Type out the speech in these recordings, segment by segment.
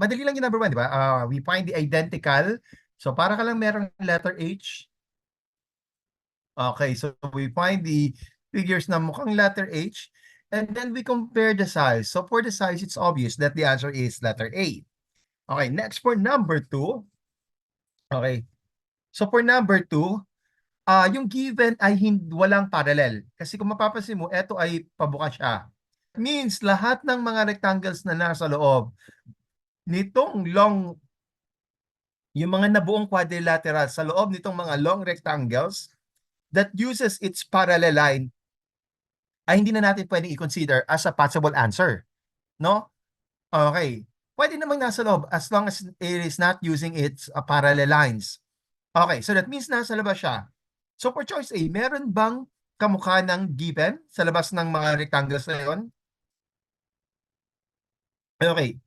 madali lang yung number 1, di ba? We find the identical. So para ka lang merong letter H. Okay, so we find the figures na mukhang letter H, and then we compare the size. So for the size, it's obvious that the answer is letter A. Okay, next for number 2. Okay, so for number 2, yung given ay walang parallel. Kasi kung mapapansin mo, ito ay pabuka siya. Means lahat ng mga rectangles na nasa loob nitong long, yung mga nabuong quadrilateral sa loob nitong mga long rectangles that uses its parallel line ay hindi na natin pwedeng i-consider as a possible answer. No? Okay. Pwede namang nasa loob as long as it is not using its parallel lines. Okay, so that means nasa labas siya. So for choice A, meron bang kamukha ng given sa labas ng mga rectangles na yun? Okay.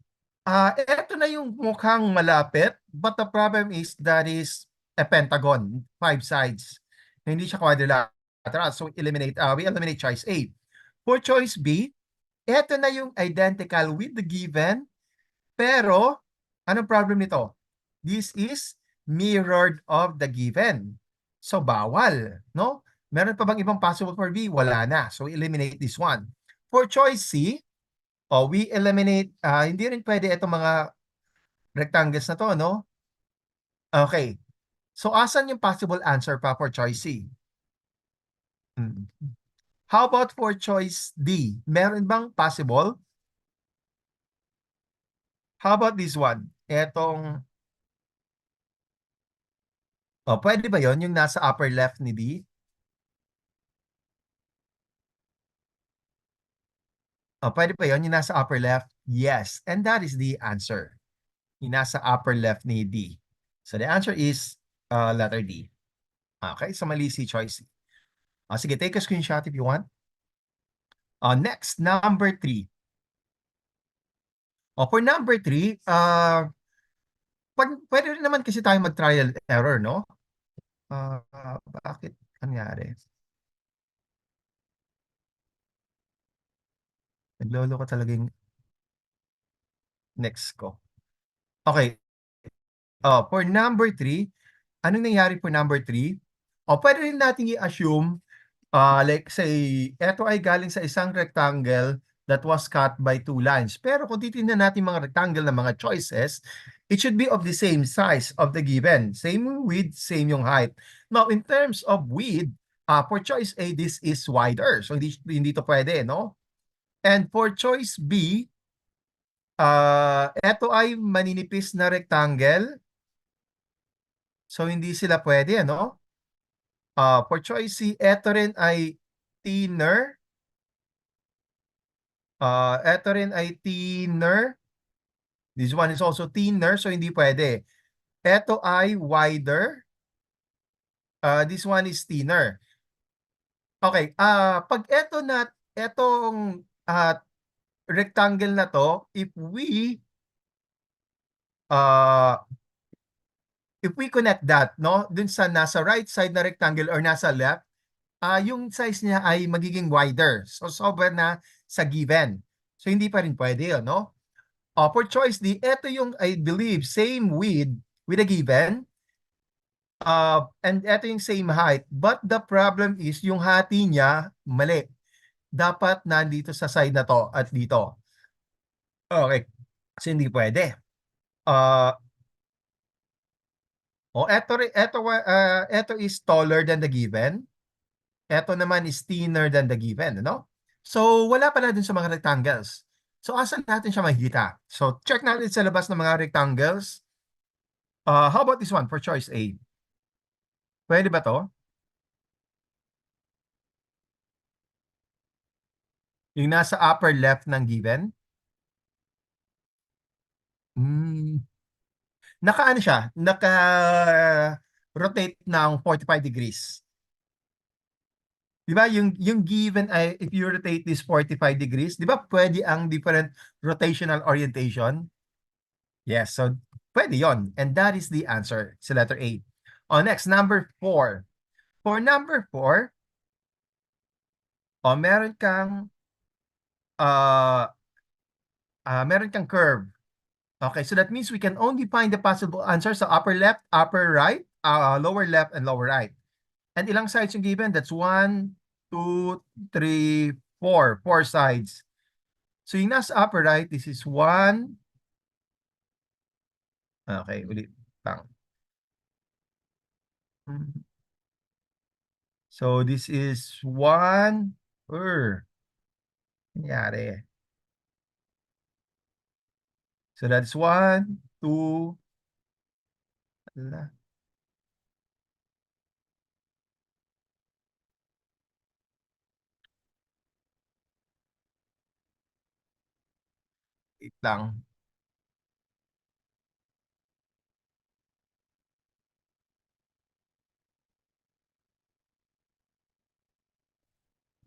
Ito na yung mukhang malapit, but the problem is that is a pentagon, 5 sides. Hindi siya quadrilateral. So we eliminate choice A. For choice B, ito na yung identical with the given, pero anong problem nito? This is mirrored of the given. So bawal, no? Meron pa bang ibang possible for B? Wala na. So eliminate this one. For choice C, we eliminate, hindi rin pwede itong mga rectangles na to, no? Okay. So asan yung possible answer pa for choice C? How about for choice D? Meron bang possible? How about this one? Pwede ba yon yung nasa upper left ni D? Pwede ba yon yung nasa upper left? Yes. And that is the answer. Yung nasa upper left ni D. So the answer is letter D. Okay, so mali si choice. Sige, take a screenshot if you want. Next, number 3. For number 3, pwede rin naman kasi tayo mag-trial error, no? Bakit nangyari? Naglolo ko talaga yung next ko. Okay. For number 3, anong nangyari for number 3? Pwede rin natin i-assume, like say, eto ay galing sa isang rectangle that was cut by 2 lines. Pero kung titingnan natin mga rectangle na mga choices, it should be of the same size of the given. Same width, same yung height. Now, in terms of width, for choice A, this is wider. So, hindi to pwede, no? And for choice B, eto ay maninipis na rectangle. So, hindi sila pwede, no? For choice C, eto rin ay thinner. Eto rin ay thinner. This one is also thinner, so hindi pwede. Eto ay wider. This one is thinner. Okay, pag etong rectangle na to, if we connect that, no, dun sa nasa right side na rectangle or nasa left, yung size niya ay magiging wider. So, sobrang na sa given. So, hindi pa rin pwede yun, no? For choice D, ito yung, I believe, same width with a given. And ito yung same height. But the problem is, yung hati niya, mali. Dapat nandito sa side na to at dito. Okay. So, hindi pwede. Ito is taller than the given. Ito naman is thinner than the given, no? So, wala pala dun sa mga rectangles. So, asan natin siya makikita? So, check natin sa labas ng mga rectangles. How about this one for choice A? Pwede ba to? Yung nasa upper left ng given? Naka-ano siya? Naka-rotate ng 45 degrees. Di ba? Yung given ay, if you rotate this 45 degrees, di ba pwede ang different rotational orientation? Yes, so pwede yon. And that is the answer sa letter A. Next, number 4. For number 4, meron kang meron kang curve. Okay, so that means we can only find the possible answers sa upper left, upper right, lower left, and lower right. And ilang sides yung given? That's 1, 2, 3, 4. 4 sides. So yung nasa upper right, this is 1. Okay, ulit lang. So this is 1. Nangyari. So that's 1, 2. Ala, wait lang.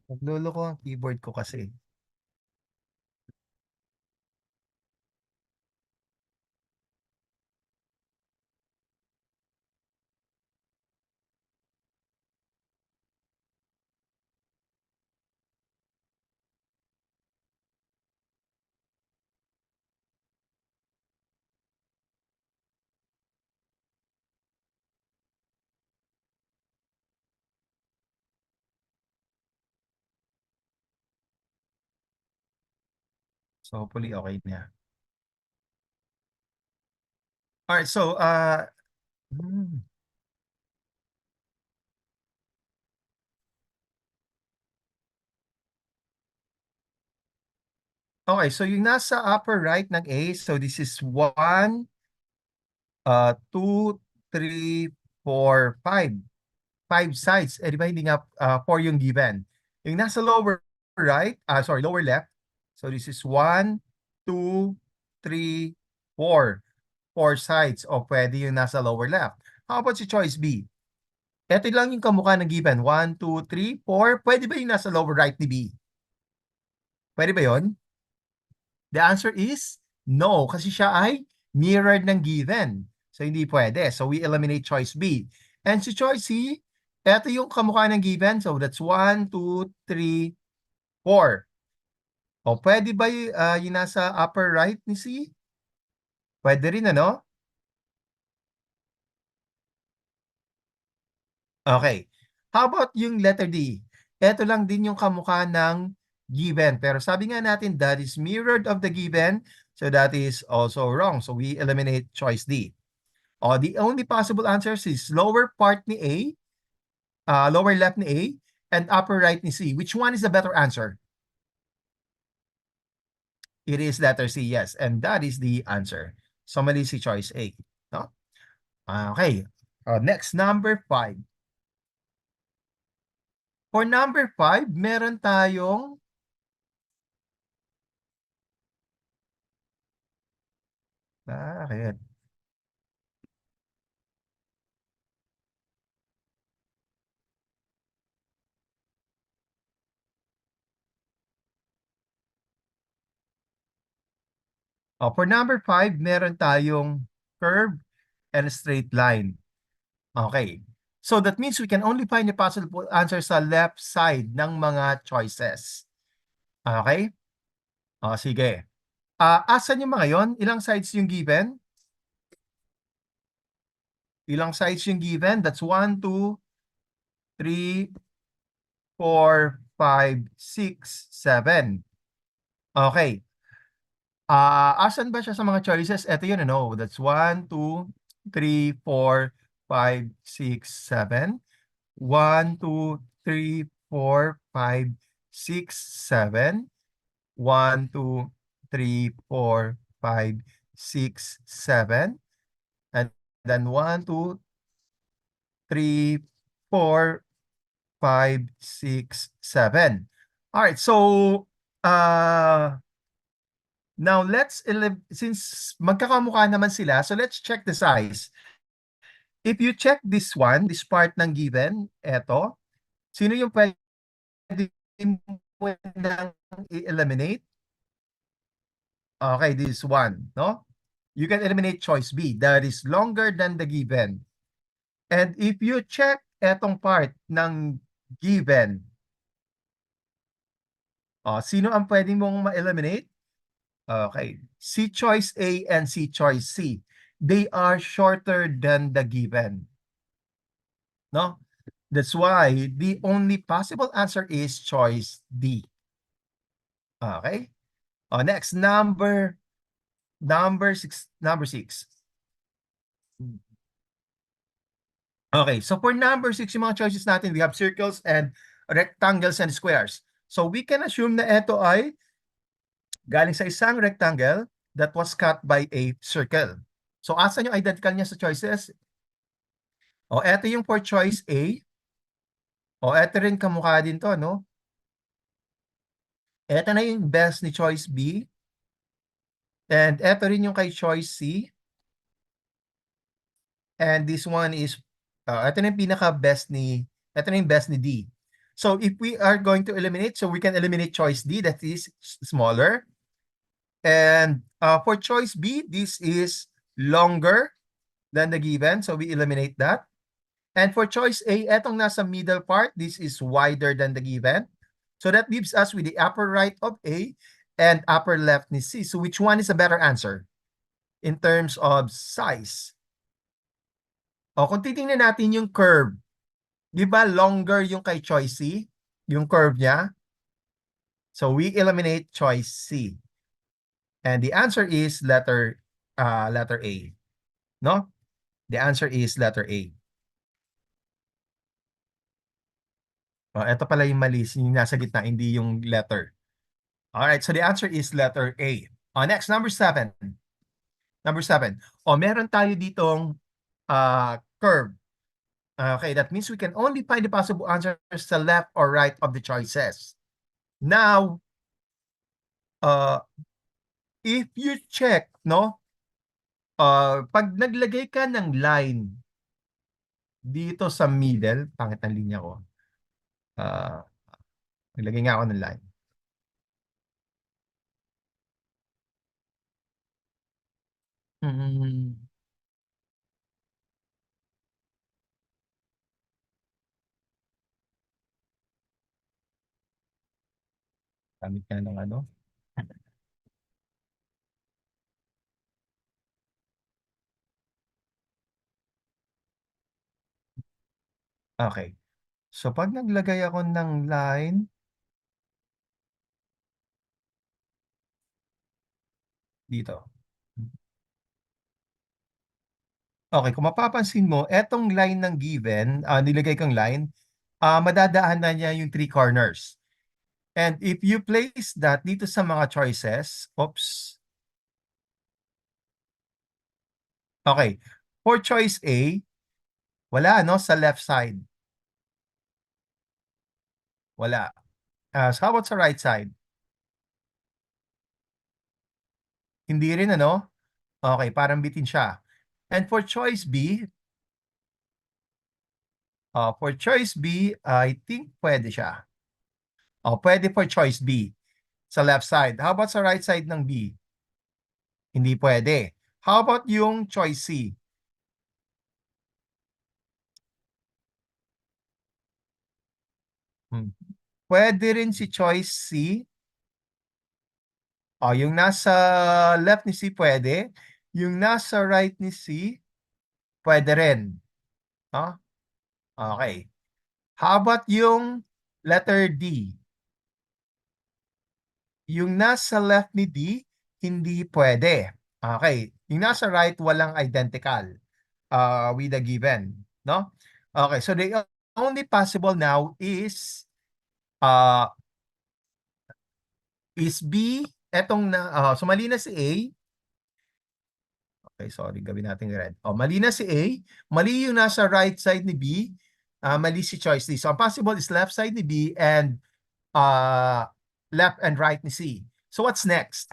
Nagloloko ang keyboard ko kasi. So hopefully okay na. Alright, so hmm, okay, so yung nasa upper right ng A, so this is 1, 2, 3, 4, 5. 5 sides. Eh, di ba hindi nga 4 yung given. Yung nasa lower right, lower left. So this is 1, 2, 3, 4. 4 sides. O pwede yung nasa lower left. How about si choice B? Ito lang yung kamukha ng given. 1, 2, 3, 4. Pwede ba yung nasa lower right ni B? Pwede ba yon? The answer is no, kasi siya ay mirrored ng given. So hindi pwede. So we eliminate choice B. And si choice C, ito yung kamukha ng given. So that's 1, 2, 3, 4. O pwede ba yung nasa upper right ni C? Pwede rin, ano? Okay. How about yung letter D? Ito lang din yung kamukha ng given. Pero sabi nga natin, that is mirrored of the given. So that is also wrong. So we eliminate choice D. The only possible answers is lower part ni A, lower left ni A, and upper right ni C. Which one is the better answer? It is letter C, yes. And that is the answer. So mali si choice A. No? Okay. Next, number 5. For number 5, meron tayong bakit? For number 5, meron tayong curve and straight line. Okay. So that means we can only find the possible answer sa left side ng mga choices. Okay? Sige. Asan yung mga yon? Ilang sides yung given? Ilang sides yung given? That's 1, 2, 3, 4, 5, 6, 7. Okay. Asan ba siya sa mga choices? Ito yun, ano? That's 1, 2, 3, 4, 5, 6, 7. 1, 2, 3, 4, 5, 6, 7. 1, 2, 3, 4, 5, 6, 7. And then 1, 2, 3, 4, 5, 6, 7. All right, so now since magkakamukha naman sila, so let's check the size. If you check this one, this part ng given, eto, sino yung pwede mo nang i-eliminate? Okay, this one, no? You can eliminate choice B. That is longer than the given. And if you check etong part ng given, sino ang pwede mong ma-eliminate? Okay. C choice A and C choice C. They are shorter than the given. No? That's why the only possible answer is choice D. Okay? Next, number six. Okay, so for number six, yung mga choices natin, we have circles and rectangles and squares. So we can assume na ito ay galing sa isang rectangle that was cut by a circle. So asan yung identical niya sa choices? Eto yung for choice A. Eto rin kamukha din to, no? Eto na yung best ni choice B. And eto rin yung kay choice C. And this one is, ito na yung pinaka-best ito na yung best ni D. So if we are going to eliminate, so we can eliminate choice D, that is smaller. And for choice B, this is longer than the given, so we eliminate that. And for choice A, etong nasa middle part, this is wider than the given. So that leaves us with the upper right of A and upper left ni C. So which one is a better answer in terms of size? Kung titingnan natin yung curve, di ba longer yung kay choice C, yung curve niya? So we eliminate choice C. And the answer is letter A. No? The answer is letter A. Ito pala yung mali, yung nasa gitna, hindi yung letter. Alright, so the answer is letter A. Next, number 7. Number 7. Meron tayo ditong curve. Okay, that means we can only find the possible answers sa left or right of the choices. Now, if you check, no? Pag naglagay ka ng line dito sa middle, pangit ang linya ko. Naglagay nga ako ng line. Gamit ka ng ano? Okay. So pag naglagay ako ng line dito. Okay, kung mapapansin mo, etong line ng given, nilagay kong line, madadaan na niya yung three corners. And if you place that dito sa mga choices, oops. Okay, for choice A, wala, no? Sa left side. Wala. So how about sa right side? Hindi rin, ano? Okay, parang bitin siya. And for choice B, I think pwede siya. Pwede for choice B sa left side. How about sa right side ng B? Hindi pwede. How about yung choice C? Pwede rin si choice C. Yung nasa left ni C pwede. Yung nasa right ni C, pwede rin. Okay. How about yung letter D? Yung nasa left ni D, hindi pwede. Okay. Yung nasa right, walang identical with the given. No? Okay. So the only possible now is B. So mali na si A. Okay, sorry, gawin natin red. Mali na si A. Mali yung nasa right side ni B. Mali si choice D. So ang possible is left side ni B and left and right ni C. So what's next?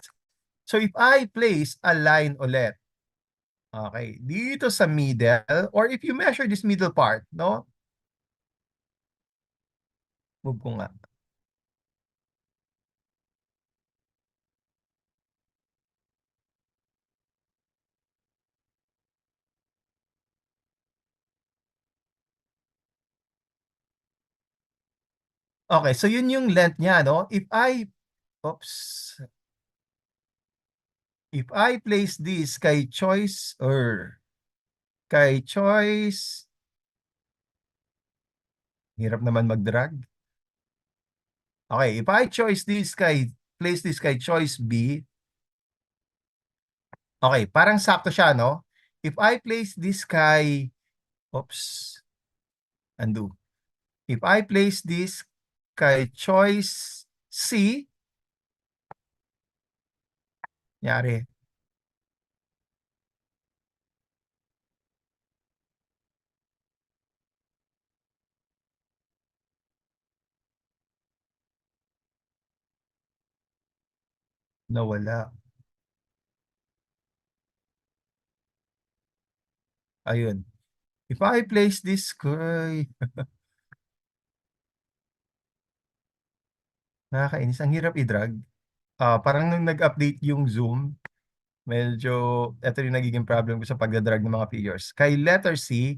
So if I place a line ulit, okay, dito sa middle, or if you measure this middle part, no? Move ko nga. Okay, so yun yung length niya, no? Oops. If I place this kay choice or kay choice, hirap naman mag-drag. Okay, if I place this kay choice B, okay, parang sakto siya, no? If I place this kay, oops, undo. If I place this kay choice C, yari, nawala. Ayun. If I place this kay, nakakainis, ang hirap i-drag. Parang nung nag-update yung Zoom, medyo, ito yung nagiging problem ko sa pagdadrag ng mga figures. Kay letter C,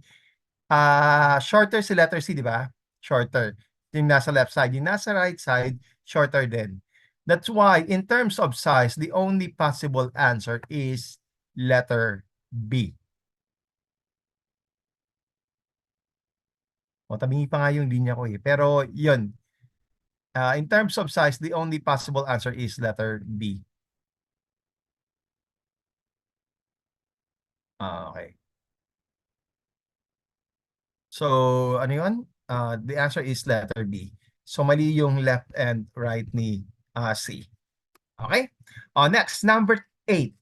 shorter si letter C, di ba? Shorter. Yung nasa left side. Yung nasa right side, shorter din. That's why, in terms of size, the only possible answer is letter B. O, tabingi pa nga yung linya ko eh. Pero, yun. In terms of size, the only possible answer is letter B. Okay. So, ano yun? The answer is letter B. So, mali yung left and right ni C. Okay? Next, number 8.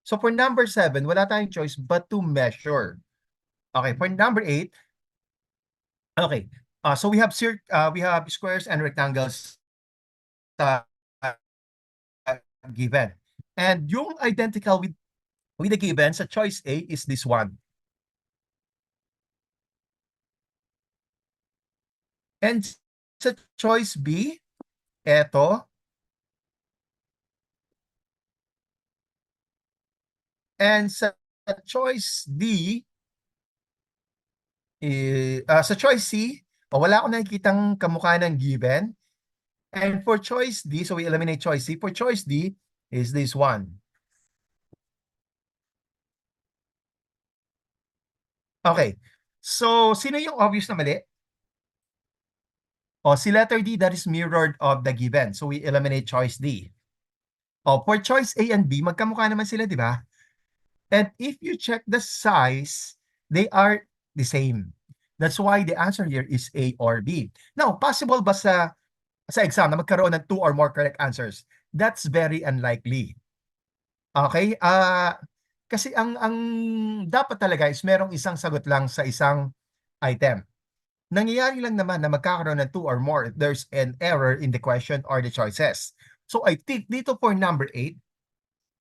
So, for number 7, wala tayong choice but to measure. Okay, for number 8, okay. So, we have squares and rectangles uh, given. And yung identical with the given sa choice A is this one. And sa choice B, eto. And sa choice D, sa choice C, wala akong nakikitang kamukha ng given. And for choice D, so we eliminate choice C. For choice D is this one. Okay. So, sino yung obvious na mali? Si letter D, that is mirrored of the given. So, we eliminate choice D. For choice A and B, magkamukha naman sila, di ba? And if you check the size, they are the same. That's why the answer here is A or B. Now, possible ba sa exam na magkaroon ng 2 or more correct answers? That's very unlikely. Okay? Kasi ang dapat talaga is merong isang sagot lang sa isang item. Nangyayari lang naman na magkakaroon ng 2 or more if there's an error in the question or the choices. So I think dito for number 8,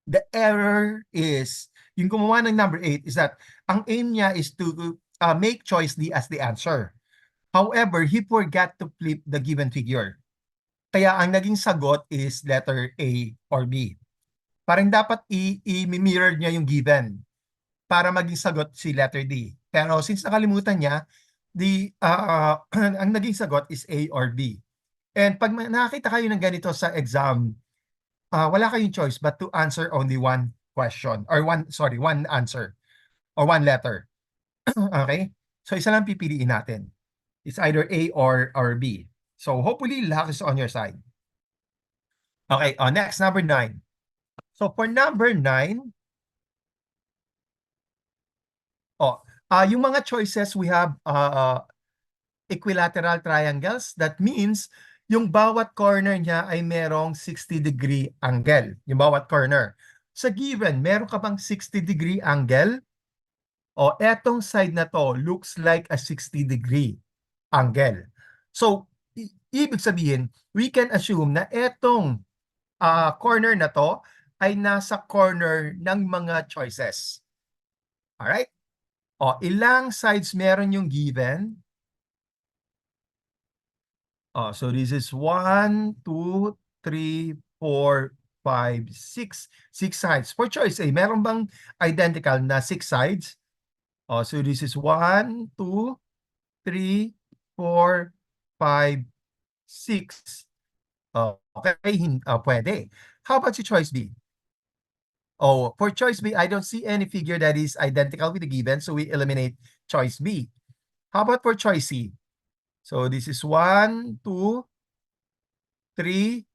the error is, yung gumawa ng number 8 is that ang aim niya is to make choice D as the answer. However, he forgot to flip the given figure. Kaya ang naging sagot is letter A or B. Parang dapat i-mirror niya yung given para maging sagot si letter D. Pero since nakalimutan niya, ang naging sagot is A or B. And pag nakakita kayo ng ganito sa exam, wala kayong choice but to answer only one question or one answer or one letter. Okay? So isa lang pipiliin natin. It's either A or B. So hopefully luck is on your side. Okay, next, number 9. So for number 9, yung mga choices we have equilateral triangles. That means yung bawat corner niya ay merong 60-degree angle. Yung bawat corner. Sa given, meron ka bang 60-degree angle? Etong side na to looks like a 60-degree angle. So, ibig sabihin, we can assume na etong corner na to ay nasa corner ng mga choices. Alright? Ilang sides meron yung given? So this is 1, 2, 3, 4, 5, 6. 6 sides. For choice A, meron bang identical na 6 sides? So this is 1, 2, 3, 4, 5, 6. Okay, pwede. How about si choice B? Oh, for choice B, I don't see any figure that is identical with the given, so we eliminate choice B. How about for choice C? So this is 1, 2, 3.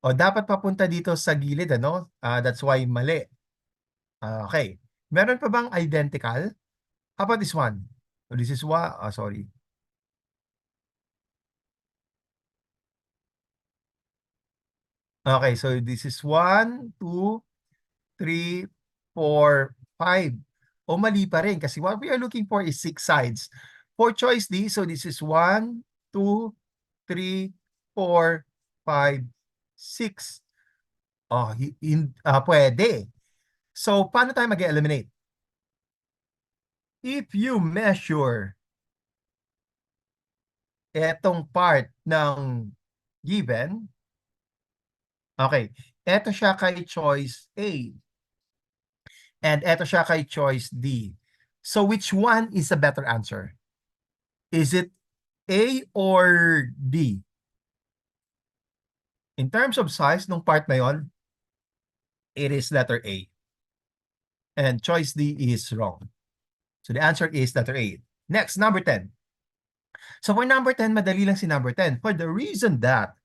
O dapat papunta dito sa gilid, ano? That's why mali. Okay. Meron pa bang identical? How about this one? So this is what, sorry. Okay, so this is 1, 2, 3, 4, 5. O mali pa rin kasi what we are looking for is 6 sides. For choice D, so this is 1, 2, 3, 4, 5, 6. Oh, pwede. So, paano tayo mag-eliminate? If you measure etong part ng given, okay, eto siya kay choice A, and eto siya kay choice D. So, which one is a better answer? Is it A or D? In terms of size ng part na yon, it is letter A. And choice D is wrong. So, the answer is letter A. Next, number 10. So, for number 10, madali lang si number 10. For the reason that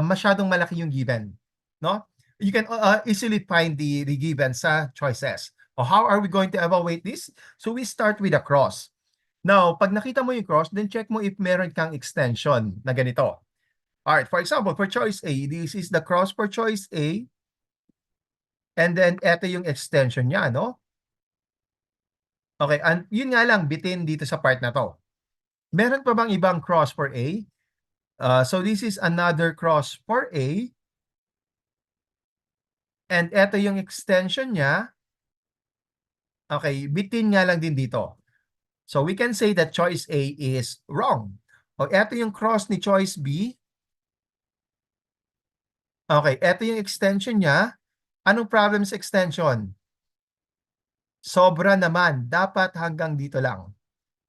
masyadong malaki yung given. No? You can easily find the given sa choices. O how are we going to evaluate this? So, we start with a cross. Now, pag nakita mo yung cross, then check mo if meron kang extension na ganito. Alright, for example, for choice A, this is the cross for choice A. And then, eto yung extension niya, no? Okay, and yun nga lang, bitin dito sa part na to. Meron pa bang ibang cross for A? So this is another cross for A. And eto yung extension niya. Okay, bitin nga lang din dito. So we can say that choice A is wrong. O eto yung cross ni choice B. Okay, eto yung extension niya. Anong problem sa extension? Sobra naman. Dapat hanggang dito lang.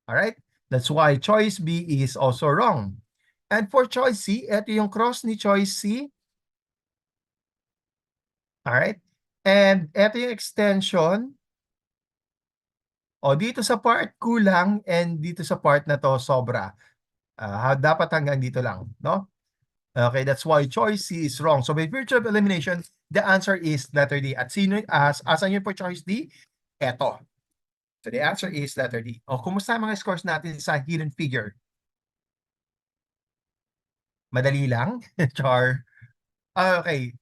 Alright? That's why choice B is also wrong. And for choice C, eto yung cross ni choice C. Alright? And eto yung extension. O dito sa part kulang and dito sa part na to sobra. Dapat hanggang dito lang, no? Okay, that's why choice C is wrong. So by virtue of elimination, the answer is letter D. At sino asan yun for choice D? Eto. So the answer is letter D. O kumusta mga scores natin sa hidden figure? Madali lang? Char. Okay.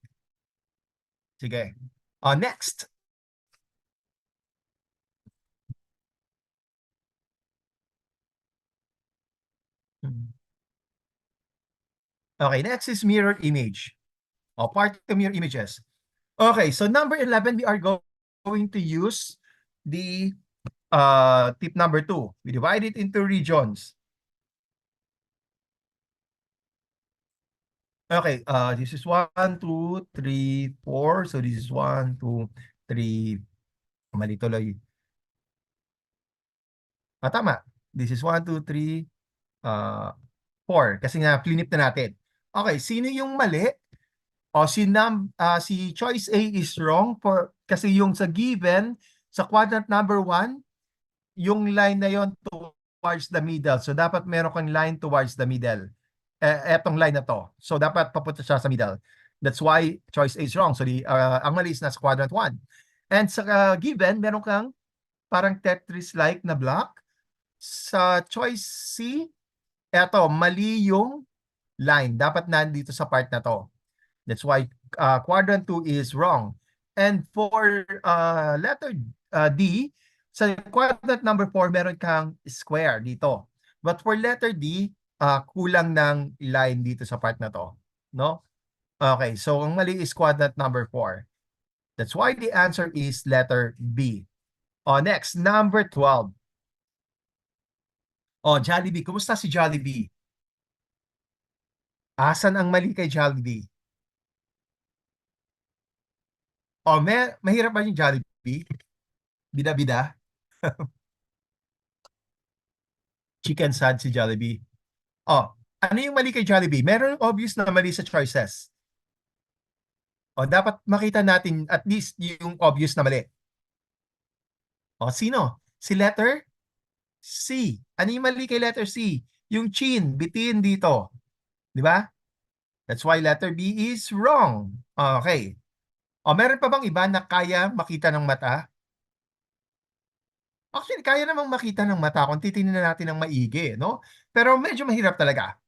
Sige. Next. Okay, next is mirror image. O part of mirror images. Okay, so number 11, we are going to use the tip number 2. We divide it into regions. Okay, this is 1, 2, 3, 4. So this is 1, 2, 3. Mali tuloy. Tama. This is 1, 2, 3, 4. Kasi nga, flinip na natin. Okay, sino yung mali? O si choice A is wrong kasi yung sa given, sa quadrant number 1, yung line na yon towards the middle. So, dapat meron kang line towards the middle. Etong line na to. So, dapat papunta siya sa middle. That's why choice A is wrong. So, ang mali is nasa quadrant 1. And sa given, meron kang parang Tetris-like na block. Sa choice C, eto, mali yung line. Dapat nandito sa part na to. That's why quadrant 2 is wrong. And for letter D, sa quadrant number 4, meron kang square dito. But for letter D, kulang ng line dito sa part na to. No? Okay, so ang mali is quadrant number 4. That's why the answer is letter B. Next, number 12. Jollibee. Kumusta si Jollibee? Asan ang mali kay Jollibee? Mahirap ba yung Jollibee? Bida-bida? Chicken sad si Jollibee. Ano yung mali kay Jollibee? Meron obvious na mali sa choices. O, dapat makita natin at least yung obvious na mali. O, sino? Si letter C. Ano yung mali kay letter C? Yung chin, bitin dito. Di ba? That's why letter B is wrong. Okay. O, meron pa bang iba na kaya makita ng mata? Actually, kaya namang makita ng mata kung titingnan natin ng maigi, no? Pero medyo mahirap talaga.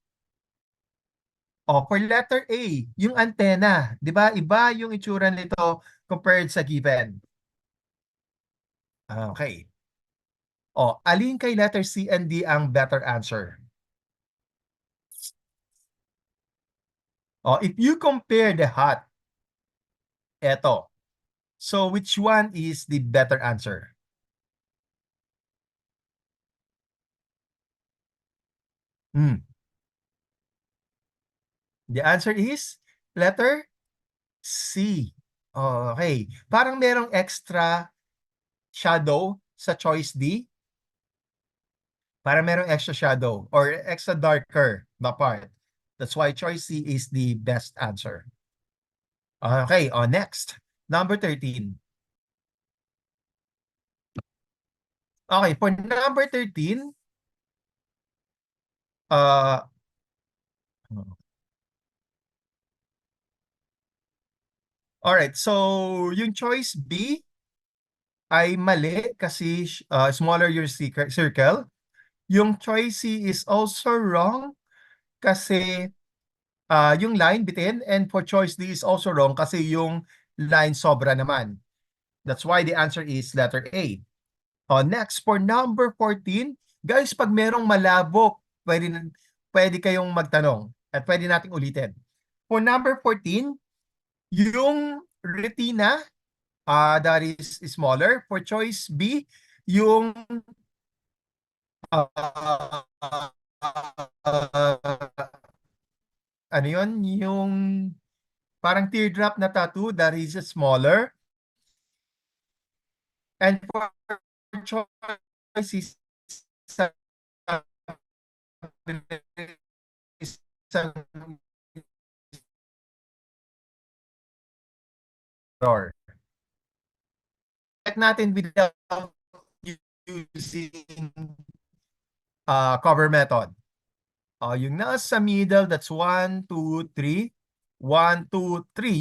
O, for letter A, yung antenna, di ba? Iba yung itsura nito compared sa given. Okay. O, alin kay letter C and D ang better answer? O, if you compare the hat, eto. So, which one is the better answer? Hmm. The answer is letter C. Okay. Parang merong extra shadow sa choice D. Parang merong extra shadow or extra darker na part. That's why choice C is the best answer. Okay, next. Number 13. Okay, for number 13, uh, alright, so yung choice B ay mali kasi smaller your circle. Yung choice C is also wrong kasi yung line bitin, and for choice D is also wrong kasi yung line sobra naman. That's why the answer is letter A. Next, for number 14, guys, pag merong malabo, pwede kayong magtanong at pwede nating ulitin. For number 14, yung retina, that is smaller. For choice B, yung uh, ano yun? Yung parang teardrop na tattoo that is smaller. And for choice is check natin without using cover method. Yung nasa middle, that's 1, 2, 3. 1, 2, 3.